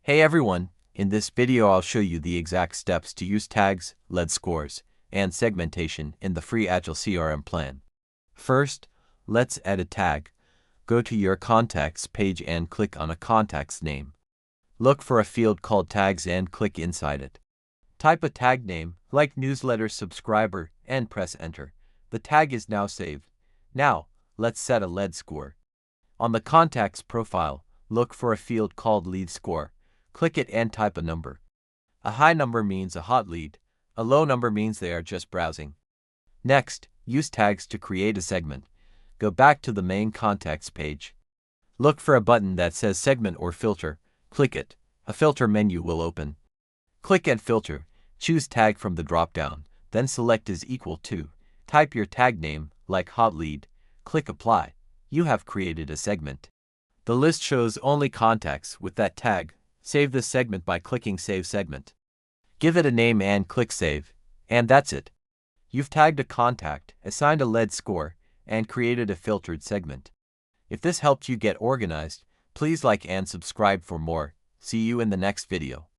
Hey everyone, in this video I'll show you the exact steps to use tags, lead scores, and segmentation in the free Agile CRM plan. First, let's add a tag. Go to your contacts page and click on a contact's name. Look for a field called tags and click inside it. Type a tag name, like newsletter subscriber, and press enter. The tag is now saved. Now, let's set a lead score. On the contact's profile, look for a field called lead score. Click it and type a number. A high number means a hot lead. A low number means they are just browsing. Next, use tags to create a segment. Go back to the main contacts page. Look for a button that says segment or filter. Click it. A filter menu will open. Click Add Filter. Choose tag from the drop-down, then select is equal to. Type your tag name, like hot lead. Click Apply. You have created a segment. The list shows only contacts with that tag. Save this segment by clicking Save Segment. Give it a name and click Save. And that's it. You've tagged a contact, assigned a lead score, and created a filtered segment. If this helped you get organized, please like and subscribe for more. See you in the next video.